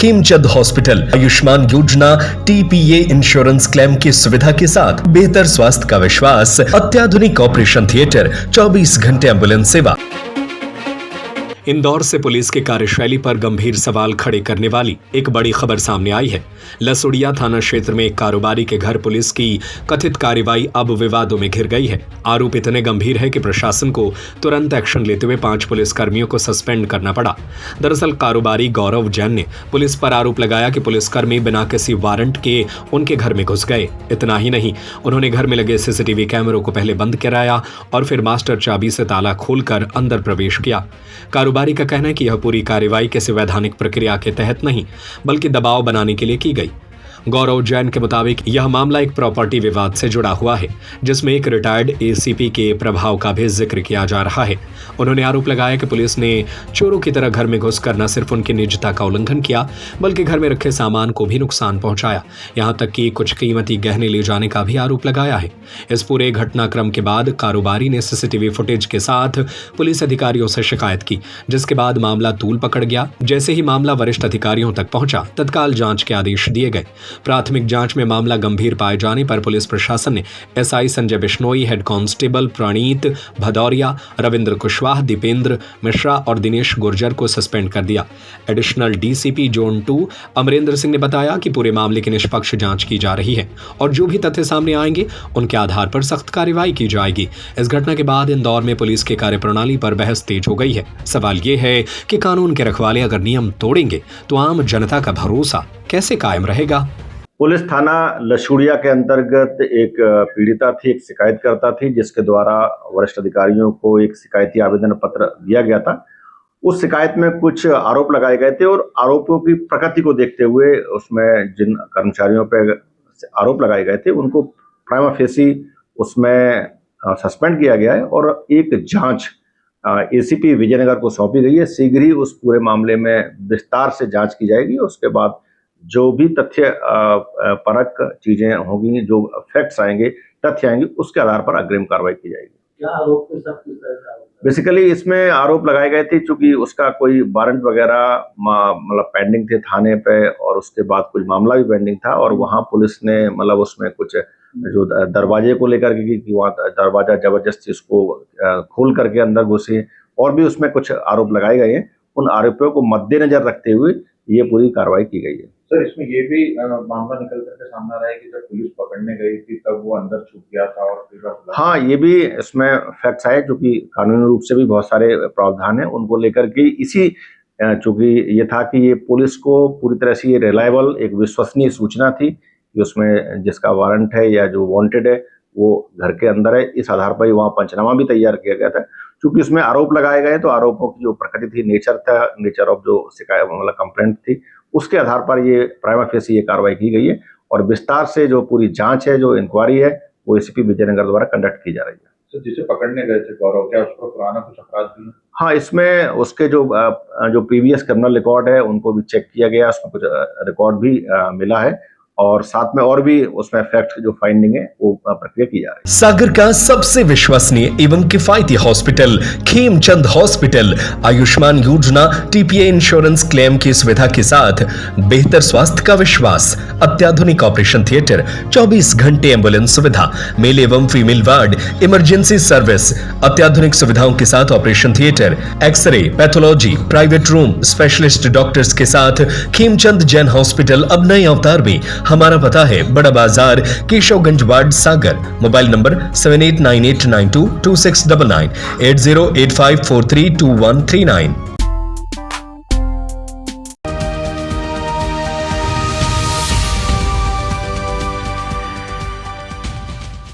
Khemchand hospital Ayushman योजना TPA insurance claim की सुविधा के साथ बेहतर स्वास्थ्य का विश्वास, अत्याधुनिक ऑपरेशन थिएटर, 24 घंटे एम्बुलेंस सेवा। इंदौर से पुलिस की कार्यशैली पर गंभीर सवाल खड़े करने वाली एक बड़ी खबर सामने आई है। लसुड़िया थाना क्षेत्र में एक कारोबारी के घर पुलिस की कथित कार्रवाई अब विवादों में घिर गई है। आरोप इतने गंभीर है कि प्रशासन को तुरंत एक्शन लेते हुए 5 पुलिसकर्मियों को सस्पेंड करना पड़ा। दरअसल कारोबारी गौरव जैन ने पुलिस पर आरोप लगाया कि पुलिसकर्मी बिना किसी वारंट के उनके घर में घुस गए। इतना ही नहीं, उन्होंने घर में लगे CCTV कैमरों को पहले बंद कराया और फिर मास्टर चाबी से ताला खोलकर अंदर प्रवेश किया। कारोबारी का कहना है कि यह पूरी कार्रवाई किसी वैधानिक प्रक्रिया के तहत नहीं बल्कि दबाव बनाने के लिए की गई। गौरव जैन के मुताबिक यह मामला एक प्रॉपर्टी विवाद से जुड़ा हुआ है, जिसमें एक रिटायर्ड ACP के प्रभाव का भी जिक्र किया जा रहा है। उन्होंने आरोप लगाया कि पुलिस ने चोरों की तरह घर में घुसकर न सिर्फ उनकी निजता का उल्लंघन किया बल्कि घर में रखे सामान को भी नुकसान पहुंचाया, यहां तक कि कुछ कीमती गहने ले जाने का भी आरोप लगाया है। इस पूरे घटनाक्रम के बाद कारोबारी ने CCTV फुटेज के साथ पुलिस अधिकारियों से शिकायत की, जिसके बाद मामला तूल पकड़ गया। जैसे ही मामला वरिष्ठ अधिकारियों तक पहुंचा, तत्काल जांच के आदेश दिए गए। प्राथमिक जांच में मामला गंभीर पाए जाने पर पुलिस प्रशासन ने SI Sanjay Bishnoi, head constable Praneet Bhadauria, Ravindra Kushwaha, Dipendra Mishra और दिनेश गुर्जर को सस्पेंड कर दिया। Additional DCP zone 2 Amrendra Singh ने बताया कि पूरे मामले की निष्पक्ष जांच की जा रही है और जो भी तथ्य सामने आएंगे उनके आधार पर सख्त कार्रवाई की जाएगी। इस घटना के बाद इंदौर में पुलिस की कार्यप्रणाली पर बहस तेज हो गई है। सवाल ये है कि कानून के रखवाले अगर नियम तोड़ेंगे तो आम जनता का भरोसा कैसे कायम रहेगा। पुलिस थाना लसुड़िया के अंतर्गत एक पीड़िता थी, एक शिकायतकर्ता थी, जिसके द्वारा वरिष्ठ अधिकारियों को एक शिकायती आवेदन पत्र दिया गया था। उस शिकायत में कुछ आरोप लगाए गए थे और आरोपों की प्रकृति को देखते हुए उसमें जिन कर्मचारियों पर आरोप लगाए गए थे उनको प्राइमा फेसी उसमें सस्पेंड किया गया है और एक जांच ACP विजयनगर को सौंपी गई है। शीघ्र ही उस पूरे मामले में विस्तार से जांच की जाएगी। उसके बाद जो भी तथ्य परक चीजें होंगी, जो फैक्ट्स आएंगे, तथ्य आएंगे, उसके आधार पर अग्रिम कार्रवाई की जाएगी। क्या आरोप के साथ किस तरह का? बेसिकली इसमें आरोप लगाए गए थे चूंकि उसका कोई वारंट वगैरह मतलब पेंडिंग थे थाने पे और उसके बाद कुछ मामला भी पेंडिंग था और वहां पुलिस ने मतलब उसमें कुछ जो दरवाजे को लेकर के कि वहाँ दरवाजा जबरदस्ती उसको खोल करके अंदर घुसे और भी उसमें कुछ आरोप लगाए गए हैं। उन आरोपों को मद्देनजर रखते हुए ये पूरी कार्रवाई की गई है। सर, इसमें ये भी मामला निकल करके सामने आ रहा है कि जब पुलिस पकड़ने गई थी तब वो अंदर छुप गया था और फिर हाँ, ये भी इसमें फैक्ट्स आए जो कि कानूनी रूप से भी बहुत सारे प्रावधान हैं उनको लेकर के इसी चूंकि ये था कि ये पुलिस को पूरी तरह से ये रिलायबल एक विश्वसनीय सूचना थी कि उसमें जिसका वारंट है या जो वांटेड है वो घर के अंदर है। इस आधार पर ही वहाँ पंचनामा भी तैयार किया गया था। क्योंकि उसमें आरोप लगाए गए तो आरोपों की जो प्रकृति थी, नेचर ऑफ जो शिकायत मतलब कंप्लेंट थी, उसके आधार पर ये प्राइमा फेसी ये कार्रवाई की गई है और विस्तार से जो पूरी जांच है, जो इंक्वायरी है, वो ACP विजयनगर द्वारा कंडक्ट की जा रही है। तो जिसे पकड़ने गए थे गौरव, क्या उस पर पुराना कुछ अपराध भी है? हाँ, इसमें उसके जो प्रीवियस क्रिमिनल रिकॉर्ड है उनको भी चेक किया गया, उसमें कुछ रिकॉर्ड भी मिला है और साथ में और भी उसमें फैक्ट जो फाइंडिंग है वो प्रक्रिया की जा रही है। सागर का सबसे विश्वसनीय एवं किफायती हॉस्पिटल खेमचंद हॉस्पिटल आयुष्मान योजना TPA इंश्योरेंस क्लेम की सुविधा के साथ बेहतर स्वास्थ्य का विश्वास, अत्याधुनिक ऑपरेशन थिएटर, 24 घंटे एम्बुलेंस सुविधा, मेल एवं फीमेल वार्ड, इमरजेंसी सर्विस, अत्याधुनिक सुविधाओं के साथ operation theatre, x-ray, pathology, private room, specialist doctors के साथ खेमचंद जैन हॉस्पिटल अब नए अवतार में। हमारा पता है Bada Bazaar, Keshavganj ward, Sagar. Mobile number 7898922699, 8085432139।